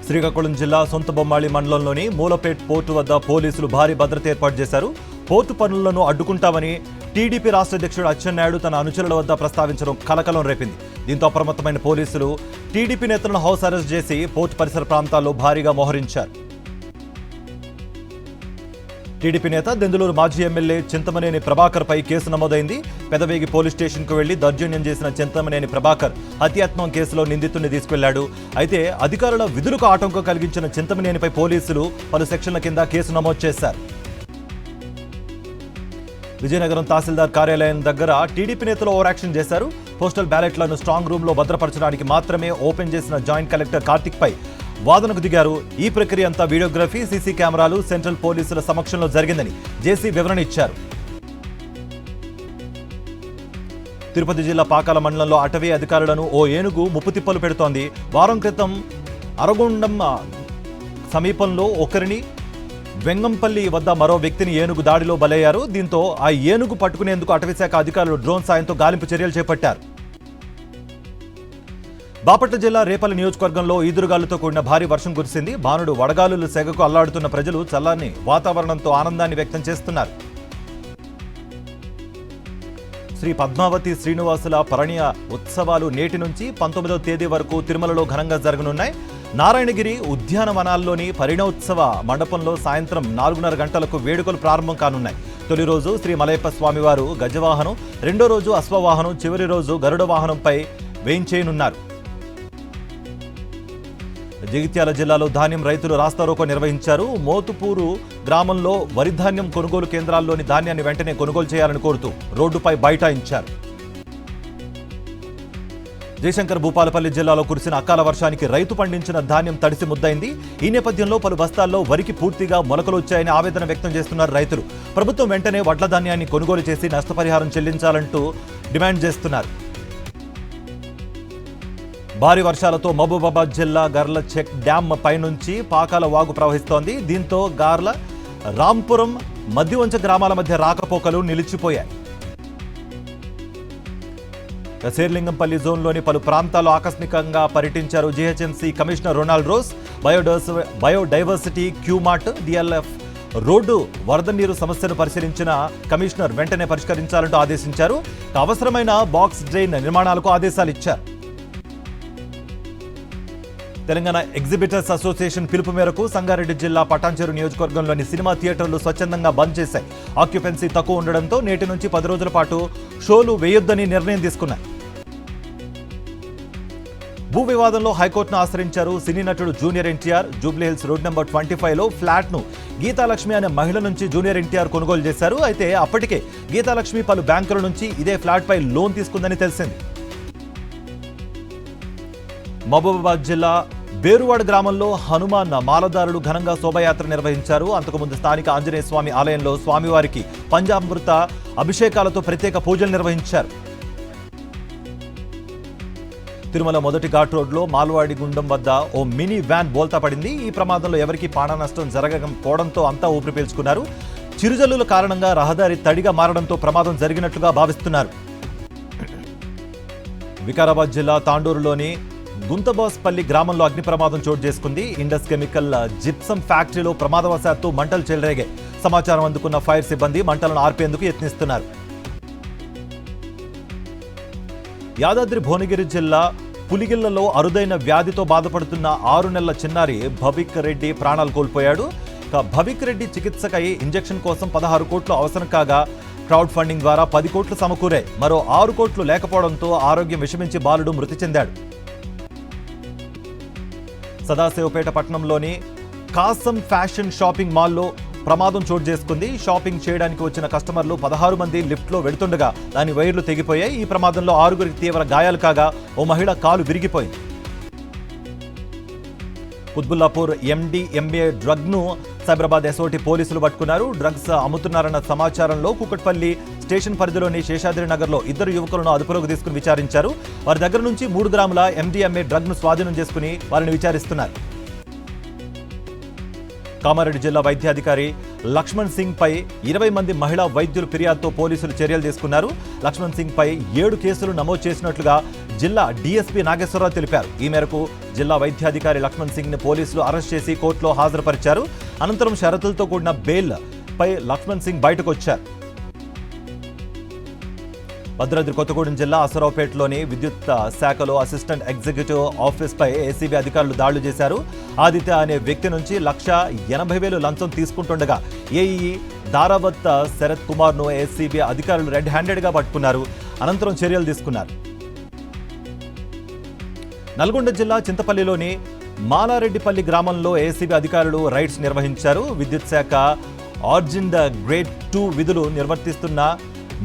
శ్రీకాకుళం జిల్లా సొంతబొమ్మాళి మండలంలోని మూలపేట్ పోర్టు వద్ద పోలీసులు భారీ భద్రత ఏర్పాటు చేశారు. పోర్టు పనులను అడ్డుకుంటామని టీడీపీ రాష్ట్ర అధ్యక్షుడు అచ్చెన్నాయుడు తన అనుచరుల వద్ద ప్రస్తావించడం కలకలం రేపింది. దీంతో అప్రమత్తమైన పోలీసులు టీడీపీ నేతలను హౌస్ అరెస్ట్ చేసి పోర్టు పరిసర ప్రాంతాల్లో భారీగా మోహరించారు. టీడీపీ నేత దెందులూరు మాజీ ఎమ్మెల్యే చింతమనేని ప్రభాకర్ పై కేసు నమోదైంది. పెదవేగి పోలీస్ స్టేషన్ కు వెళ్లి దౌర్జన్యం చేసిన చింతమనేని ప్రభాకర్ హత్యాయత్నం కేసులో నిందితుడిని తీసుకెళ్లాడు. అయితే అధికారుల విధులకు ఆటంకం కలిగించిన చింతమనేనిపై పోలీసులు పలు సెక్షన్ల కింద కేసు నమోదు చేశారు. విజయనగరం తహసీల్దార్ కార్యాలయం దగ్గర టీడీపీ నేతలు ఓవర్ యాక్షన్ చేశారు. పోస్టల్ బ్యాలెట్లను స్ట్రాంగ్ రూమ్ లో భద్రపరచడానికి మాత్రమే ఓపెన్ చేసిన జాయింట్ కలెక్టర్ కార్తిక్ పై వాదనకు దిగారు. ఈ ప్రక్రియ అంతా వీడియోగ్రఫీ, సీసీ కెమెరాలు, సెంట్రల్ పోలీసుల సమక్షంలో జరిగిందని జేసీ వివరణ ఇచ్చారు. తిరుపతి జిల్లా పాకాల మండలంలో అటవీ అధికారులను ఓ ఏనుగు ముప్పుతిప్పలు పెడుతోంది. వారం క్రితం అరగొండం సమీపంలో ఒకరిని, వెంగంపల్లి వద్ద మరో వ్యక్తిని ఏనుగు దాడిలో బలయ్యారు. దీంతో ఆ ఏనుగు పట్టుకునేందుకు అటవీశాఖ అధికారులు డ్రోన్ సాయంతో గాలింపు చర్యలు చేపట్టారు. బాపట్ల జిల్లా రేపల్లి నియోజకవర్గంలో ఈదురుగాలులతో కూడిన భారీ వర్షం కురిసింది. బానుడు వడగాలుల సెగకు అల్లాడుతున్న ప్రజలు చల్లని వాతావరణంతో ఆనందాన్ని వ్యక్తం చేస్తున్నారు. శ్రీ పద్మావతి శ్రీనివాసుల పరిణయ ఉత్సవాలు నేటి నుంచి 19వ తేదీ వరకు తిరుమలలో ఘనంగా జరగనున్నాయి. నారాయణగిరి ఉద్యానవనాల్లోని పరిణయోత్సవ మండపంలో సాయంత్రం 4:30 గంటలకు వేడుకలు ప్రారంభం కానున్నాయి. తొలి రోజు శ్రీ మలయప్ప స్వామివారు గజవాహనం, రెండో రోజు అశ్వవాహనం, చివరి రోజు గరుడ వాహనంపై వేయించేయనున్నారు. జగిత్యాల జిల్లాలో ధాన్యం రైతులు రాస్తారోకో నిర్వహించారు. మోతుపూరు గ్రామంలో వరి ధాన్యం కొనుగోలు కేంద్రాల్లోని ధాన్యాన్ని వెంటనే కొనుగోలు చేయాలని కోరుతూ రోడ్డుపై బైఠాయించారు. జయశంకర్ భూపాలపల్లి జిల్లాలో కురిసిన అకాల వర్షానికి రైతు పండించిన ధాన్యం తడిసి ముద్దైంది. ఈ నేపథ్యంలో పలు బస్తాల్లో వరికి పూర్తిగా మొలకలు వచ్చాయని ఆవేదన వ్యక్తం చేస్తున్నారు రైతులు. ప్రభుత్వం వెంటనే వడ్ల ధాన్యాన్ని కొనుగోలు చేసి నష్టపరిహారం చెల్లించాలంటూ డిమాండ్ చేస్తున్నారు. భారీ వర్షాలతో మహబూబాబాద్ జిల్లా గర్ల చెక్ డ్యామ్ పైనుంచి పాకాల వాగు ప్రవహిస్తోంది. దీంతో గార్ల, రాంపురం, మధ్యవంచ గ్రామాల మధ్య రాకపోకలు నిలిచిపోయాయి. శేర్లింగంపల్లి జోన్లోని పలు ప్రాంతాల్లో ఆకస్మికంగా పర్యటించారు GHMC commissioner Ronald Rose. Biodiversity, Q Mart, DLF road వరద నీరు సమస్యను పరిశీలించిన కమిషనర్ వెంటనే పరిష్కరించాలంటూ ఆదేశించారు. అవసరమైన బాక్స్ డ్రైన్ నిర్మాణాలకు ఆదేశాలు ఇచ్చారు. తెలంగాణ ఎగ్జిబిటర్స్ అసోసియేషన్ పిలుపు మేరకు సంగారెడ్డి జిల్లా పటాన్చెరు నియోజకవర్గంలోని సినిమా థియేటర్లు స్వచ్ఛందంగా బంద్ చేశాయి. ఆక్యుపెన్సీ తక్కువ ఉండడంతో నేటి నుంచి 10 రోజుల పాటు షోలు వేయొద్దని నిర్ణయం తీసుకున్నాయి. భూ వివాదంలో హైకోర్టును ఆశ్రయించారు సినీ నటుడు junior NTR. Jubilee Hills road number 25లో ఫ్లాట్ను గీతాలక్ష్మి అనే మహిళ నుంచి జూనియర్ ఎన్టీఆర్ కొనుగోలు చేశారు. అయితే అప్పటికే గీతాలక్ష్మి పలు బ్యాంకుల నుంచి ఇదే ఫ్లాట్పై లోన్ తీసుకుందని తెలిసింది. మహబూబాబాద్ జిల్లా బేరువాడ గ్రామంలో హనుమాన్ మాలదారులు ఘనంగా శోభయాత్ర నిర్వహించారు. అంతకుముందు స్థానిక ఆంజనేయ స్వామి ఆలయంలో స్వామివారికి పంచామృత అభిషేకాలతో ప్రత్యేక పూజలు నిర్వహించారు. తిరుమల మొదటి ఘాట్ రోడ్లో మాల్వాడి గుండం వద్ద ఓ మినీ వ్యాన్ బోల్తా పడింది. ఈ ప్రమాదంలో ఎవరికీ ప్రాణ నష్టం జరగకపోవడంతో అంతా ఊపిరి పీల్చుకున్నారు. చిరుజల్లుల కారణంగా రహదారి తడిగా మారడంతో ప్రమాదం జరిగినట్లుగా భావిస్తున్నారు. వికారాబాద్ జిల్లా తాండూరులోని గుంతబాస్పల్లి గ్రామంలో అగ్ని ప్రమాదం చోటు చేసుకుంది. ఇండస్ కెమికల్ జిప్సం ఫ్యాక్టరీలో ప్రమాదవశాత్తు మంటలు చెలరేగాయి. సమాచారం అందుకున్న ఫైర్ సిబ్బంది మంటలను ఆర్పేందుకు యత్నిస్తున్నారు. యాదాద్రి భువనగిరి జిల్లా పులిగిళ్లలో అరుదైన వ్యాధితో బాధపడుతున్న 6 నెలల చిన్నారి భవిక్ రెడ్డి ప్రాణాలు కోల్పోయాడు. భవిక్ రెడ్డి చికిత్సకై ఇంజెక్షన్ కోసం 16 కోట్లు అవసరం కాగా క్రౌడ్ ఫండింగ్ ద్వారా 10 కోట్లు సమకూరాయి. మరో 6 కోట్లు లేకపోవడంతో ఆరోగ్యం విషమించి బాలుడు మృతి చెందాడు. సదాశివపేట పట్టణంలోని కాసం ఫ్యాషన్ షాపింగ్ మాల్లో ప్రమాదం చోటు చేసుకుంది. షాపింగ్ చేయడానికి వచ్చిన కస్టమర్లు 16 మంది లిఫ్ట్లో వెడుతుండగా దాని వైర్లు తెగిపోయాయి. ఈ ప్రమాదంలో 6గురికి తీవ్ర గాయాలు కాగా ఓ మహిళ కాలు విరిగిపోయింది. కుత్బుల్లాపూర్ ఎండిఎంఏ డ్రగ్ను సైబరాబాద్ ఎస్ఓటి పోలీసులు పట్టుకున్నారు. డ్రగ్స్ అమ్ముతున్నారన్న సమాచారంలో కూకట్పల్లి స్టేషన్ పరిధిలోని శేషాద్రి నగర్లో 2 యువకులను అదుపులోకి తీసుకుని విచారించారు. వారి దగ్గర నుంచి 3 గ్రాముల ఎండిఎంఏ డ్రగ్ను స్వాధీనం చేసుకుని వారిని విచారిస్తున్నారు. కామారెడ్డి జిల్లా వైద్యాధికారి లక్ష్మణ్ సింగ్ పై 20 మంది మహిళా వైద్యుల ఫిర్యాదుతో పోలీసులు చర్యలు తీసుకున్నారు. లక్ష్మణ్ సింగ్ పై 7 కేసులు నమోదు చేసినట్లుగా జిల్లా డీఎస్పీ నాగేశ్వరరావు తెలిపారు. ఈ మేరకు జిల్లా వైద్యాధికారి లక్ష్మణ్ సింగ్ని పోలీసులు అరెస్ట్ చేసి కోర్టులో హాజరుపరిచారు. అనంతరం షరతులతో కూడిన బెయిల్ పై లక్ష్మణ్ సింగ్ బయటకు వచ్చారు. భద్రాద్రి కొత్తగూడెం జిల్లా అసరావుపేటలోని విద్యుత్ శాఖలో అసిస్టెంట్ ఎగ్జిక్యూటివ్ ఆఫీస్పై ఏసీబీ అధికారులు దాడులు చేశారు. ఆదిత్య అనే వ్యక్తి నుంచి 1,80,000 లంచం తీసుకుంటుండగా ఏఈ దారావత్ శరత్ కుమార్ను ఏసీబీ అధికారులు రెడ్ హ్యాండెడ్గా పట్టుకున్నారు. అనంతరం చర్యలు తీసుకున్నారు. నల్గొండ జిల్లా చింతపల్లిలోని మాలారెడ్డిపల్లి గ్రామంలో ఏసీబీ అధికారులు రైడ్స్ నిర్వహించారు. విద్యుత్ శాఖ ఆర్జిండ్ గ్రేడ్ 2 విధులు నిర్వర్తిస్తున్న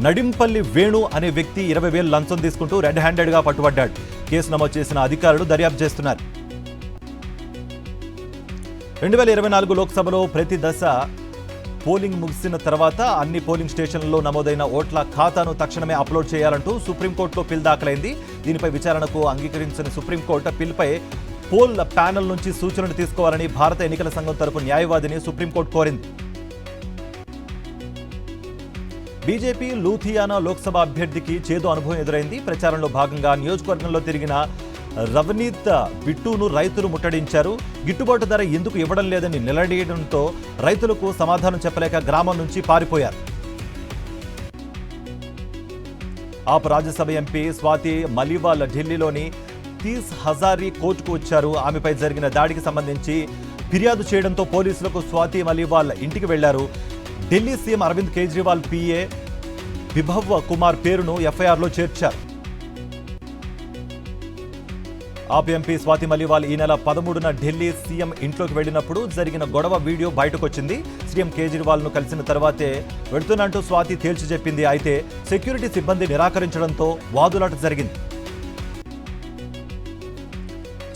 నడింపల్లి వేణు అనే వ్యక్తి 20,000 లంచం తీసుకుంటూ రెడ్ హ్యాండెడ్గా పట్టుబడ్డాడు. కేసు నమోదు చేసిన అధికారులు దర్యాప్తు చేస్తున్నారు. 2024 లోక్సభలో ప్రతి దశ పోలింగ్ ముగిసిన తర్వాత అన్ని పోలింగ్ స్టేషన్లలో నమోదైన ఓట్ల ఖాతాను తక్షణమే అప్లోడ్ చేయాలంటూ సుప్రీంకోర్టులో పిల్ దాఖలైంది. దీనిపై విచారణకు అంగీకరించిన సుప్రీంకోర్టు పిల్పై పోల్ ప్యానెల్ నుంచి సూచనలు తీసుకోవాలని భారత ఎన్నికల సంఘం తరపు న్యాయవాదిని సుప్రీంకోర్టు కోరింది. బీజేపీ లూథియానా లోక్సభ అభ్యర్థికి చేదు అనుభవం ఎదురైంది. ప్రచారంలో భాగంగా నియోజకవర్గంలో తిరిగిన రవనీత్ బిట్టును రైతులు ముట్టడించారు. గిట్టుబాటు ధర ఎందుకు ఇవ్వడం లేదని నిలదీయడంతో రైతులకు సమాధానం చెప్పలేక గ్రామం నుంచి పారిపోయారు. ఆప్ రాజ్యసభ ఎంపీ స్వాతి మలివాల్ ఢిల్లీలోని తీస్ హజారీ కోర్టుకు వచ్చారు. ఆమెపై జరిగిన దాడికి సంబంధించి ఫిర్యాదు చేయడంతో పోలీసులకు స్వాతి మలివాల్ ఇంటికి వెళ్లారు. ఢిల్లీ సీఎం అరవింద్ కేజ్రీవాల్ పీఏ బిభవ్ కుమార్ పేరును ఎఫ్ఐఆర్లో చేర్చారు. ఆప్ ఎంపీ స్వాతి మలివాల్ ఈ నెల 13న ఢిల్లీ సీఎం ఇంట్లోకి వెళ్లినప్పుడు జరిగిన గొడవ వీడియో బయటకొచ్చింది. సీఎం కేజ్రీవాల్ను కలిసిన తర్వాతే వెళ్తున్నట్టు స్వాతి తేల్చి చెప్పింది. అయితే సెక్యూరిటీ సిబ్బంది నిరాకరించడంతో వాదులాట జరిగింది.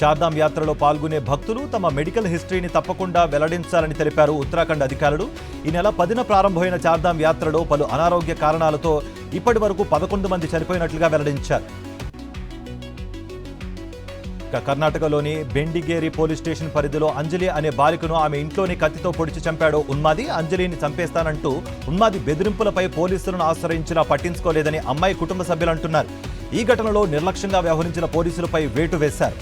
చార్ధామ్ యాత్రలో పాల్గొనే భక్తులు తమ మెడికల్ హిస్టరీని తప్పకుండా వెల్లడించాలని తెలిపారు ఉత్తరాఖండ్ అధికారులు. ఈ నెల 10న ప్రారంభమైన చార్ధామ్ యాత్రలో పలు అనారోగ్య కారణాలతో ఇప్పటి వరకు 11 మంది చనిపోయినట్లుగా వెల్లడించారు. కర్ణాటకలోని బెండిగేరి పోలీస్ స్టేషన్ పరిధిలో అంజలి అనే బాలికను ఆమె ఇంట్లోని కత్తితో పొడిచి చంపాడు ఉన్మాది. అంజలిని చంపేస్తానంటూ ఉన్మాది బెదిరింపులపై పోలీసులను ఆశ్రయించినా పట్టించుకోలేదని అమ్మాయి కుటుంబ సభ్యులు అంటున్నారు. ఈ ఘటనలో నిర్లక్ష్యంగా వ్యవహరించిన పోలీసులపై వేటు వేశారు.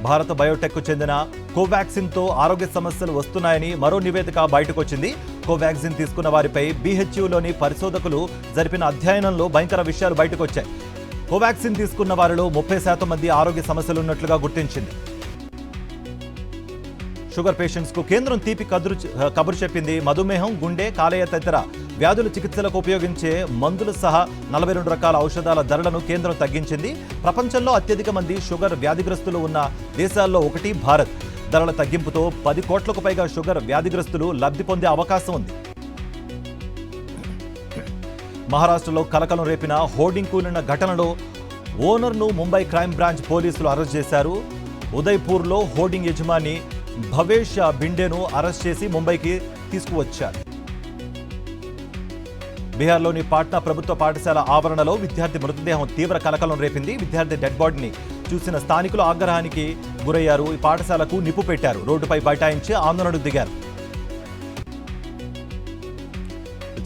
భారత బయోటెక్కు చెందిన కోవాక్సిన్తో ఆరోగ్య సమస్యలు వస్తున్నాయని మరో నివేదిక బయటకొచ్చింది. కోవాక్సిన్ తీసుకున్న వారిపై బీహెచ్యూలోని పరిశోధకులు జరిపిన అధ్యయనంలో భయంకర విషయాలు బయటకొచ్చాయి. కోవాక్సిన్ తీసుకున్న వారిలో 30% మంది ఆరోగ్య సమస్యలున్నట్లుగా గుర్తించింది. షుగర్ పేషెంట్స్ కు కేంద్రం తీపి కబురు చెప్పింది. మధుమేహం, గుండె, కాలేయ తదితర వ్యాధుల చికిత్సలకు ఉపయోగించే మందులు సహా 42 రకాల ఔషధాల ధరలను కేంద్రం తగ్గించింది. ప్రపంచంలో అత్యధిక మంది షుగర్ వ్యాధిగ్రస్తులు ఉన్న దేశాల్లో ఒకటి భారత్. ధరల తగ్గింపుతో 10 కోట్లకు పైగా షుగర్ వ్యాధిగ్రస్తులు లబ్ధి పొందే అవకాశం ఉంది. మహారాష్ట్రలో కలకలం రేపిన హోర్డింగ్ కూలిన ఘటనలో ఓనర్ను ముంబై క్రైమ్ బ్రాంచ్ పోలీసులు అరెస్ట్ చేశారు. ఉదయ్పూర్లో హోర్డింగ్ యజమాని భవేష్ బిండేను అరెస్ట్ చేసి ముంబైకి తీసుకువచ్చారు. బీహార్లోని పాట్నా ప్రభుత్వ పాఠశాల ఆవరణలో విద్యార్థి మృతదేహం తీవ్ర కలకలం రేపింది. విద్యార్థి డెడ్ బాడీని చూసిన స్థానికులు ఆగ్రహానికి గురయ్యారు. ఈ పాఠశాలకు నిప్పు పెట్టారు. రోడ్డుపై బైఠాయించి ఆందోళనకు దిగారు.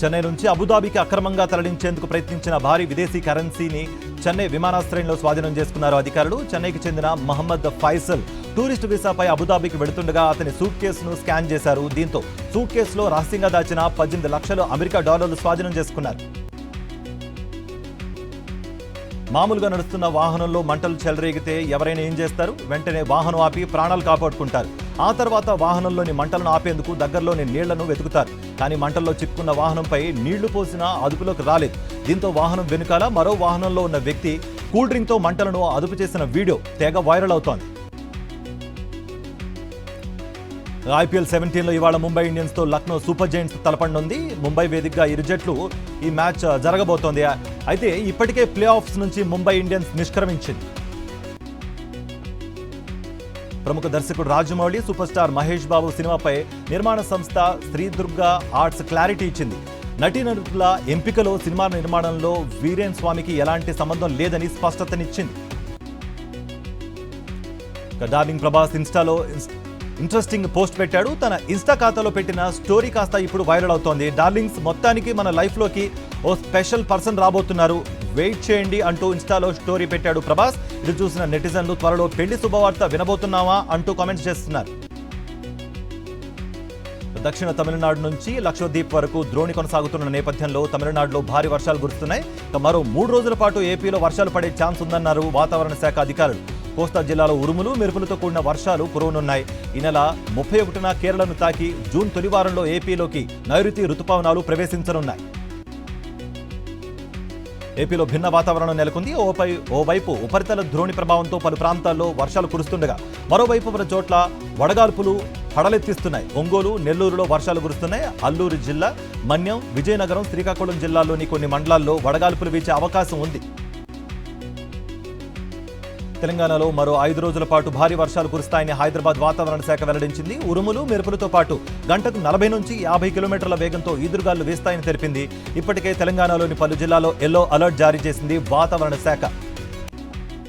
చెన్నై నుంచి అబుదాబికి అక్రమంగా తరలించేందుకు ప్రయత్నించిన భారీ విదేశీ కరెన్సీని చెన్నై విమానాశ్రయంలో స్వాధీనం చేసుకున్నారు అధికారులు. చెన్నైకి చెందిన మహమ్మద్ ఫైసల్ టూరిస్టు వీసాపై అబుదాబికి వెడుతుండగా అతని సూట్ కేసును స్కాన్ చేశారు. దీంతో సూట్ కేసులో రహస్యంగా దాచిన 18 లక్షల అమెరికా డాలర్లు స్వాధీనం చేసుకున్నారు. మామూలుగా నడుస్తున్న వాహనంలో మంటలు చెలరేగితే ఎవరైనా ఏం చేస్తారు? వెంటనే వాహనం ఆపి ప్రాణాలు కాపాడుకుంటారు. ఆ తర్వాత వాహనంలోని మంటలను ఆపేందుకు దగ్గరలోని నీళ్లను వెతుకుతారు. కానీ మంటల్లో చిక్కున్న వాహనంపై నీళ్లు పోసినా అదుపులోకి రాలేదు. దీంతో వాహనం వెనుకాల మరో వాహనంలో ఉన్న వ్యక్తి కూల్ డ్రింక్తో మంటలను అదుపు చేసిన వీడియో తెగ వైరల్ అవుతోంది. IPL 17లో ఇవాళ ముంబై ఇండియన్స్ తో లక్నో సూపర్ జైంట్స్ తలపడనుంది. ముంబై వేదికగా ఇరు జట్లు ఈ మ్యాచ్ జరగబోతోంది. అయితే ఇప్పటికే ప్లే ఆఫ్స్ నుంచి ముంబై ఇండియన్స్ నిష్క్రమించింది. ప్రముఖ దర్శకుడు రాజమౌళి, సూపర్ స్టార్ మహేష్ బాబు సినిమాపై నిర్మాణ సంస్థ శ్రీదుర్గా ఆర్ట్స్ క్లారిటీ ఇచ్చింది. నటీనటుల ఎంపికలో సినిమా నిర్మాణంలో వీరేన్ స్వామికి ఎలాంటి సంబంధం లేదని స్పష్టతనిచ్చింది. డార్లింగ్ ప్రభాస్ ఇన్స్టాలో ఇంట్రెస్టింగ్ పోస్ట్ పెట్టాడు. తన ఇన్స్టా ఖాతాలో పెట్టిన స్టోరీ కాస్త ఇప్పుడు వైరల్ అవుతోంది. డార్లింగ్స్, మొత్తానికి మన లైఫ్లోకి ఓ స్పెషల్ పర్సన్ రాబోతున్నారు. వెయిట్ చేయండి అంటూ ఇన్స్టాలో స్టోరీ పెట్టాడు ప్రభాస్. ఇది చూసిన నెటిజన్లు త్వరలో పెళ్లి శుభవార్త వినబోతున్నావా అంటూ కామెంట్స్ చేస్తున్నారు. దక్షిణ తమిళనాడు నుంచి లక్షద్వీప్ వరకు ద్రోణి కొనసాగుతున్న నేపథ్యంలో తమిళనాడులో భారీ వర్షాలు కురుస్తున్నాయి. మరో 3 రోజుల పాటు ఏపీలో వర్షాలు పడే ఛాన్స్ ఉందన్నారు వాతావరణ శాఖ అధికారులు. కోస్తా జిల్లాలో ఉరుములు మెరుపులతో కూడిన వర్షాలు కురవనున్నాయి. ఈ నెల 31న కేరళను తాకి జూన్ తొలి వారంలో ఏపీలోకి నైరుతి రుతుపవనాలు ప్రవేశించనున్నాయి. ఏపీలో భిన్న వాతావరణం నెలకొంది. ఓవైపు ఉపరితల ద్రోణి ప్రభావంతో పలు ప్రాంతాల్లో వర్షాలు కురుస్తుండగా మరోవైపు పలు చోట్ల వడగాల్పులు హడలెత్తిస్తున్నాయి. ఒంగోలు, నెల్లూరులో వర్షాలు కురుస్తున్నాయి. అల్లూరు జిల్లా, మన్యం, విజయనగరం, శ్రీకాకుళం జిల్లాల్లోని కొన్ని మండలాల్లో వడగాల్పులు వీచే అవకాశం ఉంది. తెలంగాణలో మరో 5 రోజుల పాటు భారీ వర్షాలు కురుస్తాయని హైదరాబాద్ వాతావరణ శాఖ వెల్లడించింది. ఉరుములు మెరుపులతో పాటు గంటకు 40 నుంచి 50 కిలోమీటర్ల వేగంతో ఈదురుగాలు వీస్తాయని తెలిపింది. ఇప్పటికే తెలంగాణలోని పలు జిల్లాల్లో ఎల్లో అలర్ట్ జారీ చేసింది వాతావరణ శాఖ.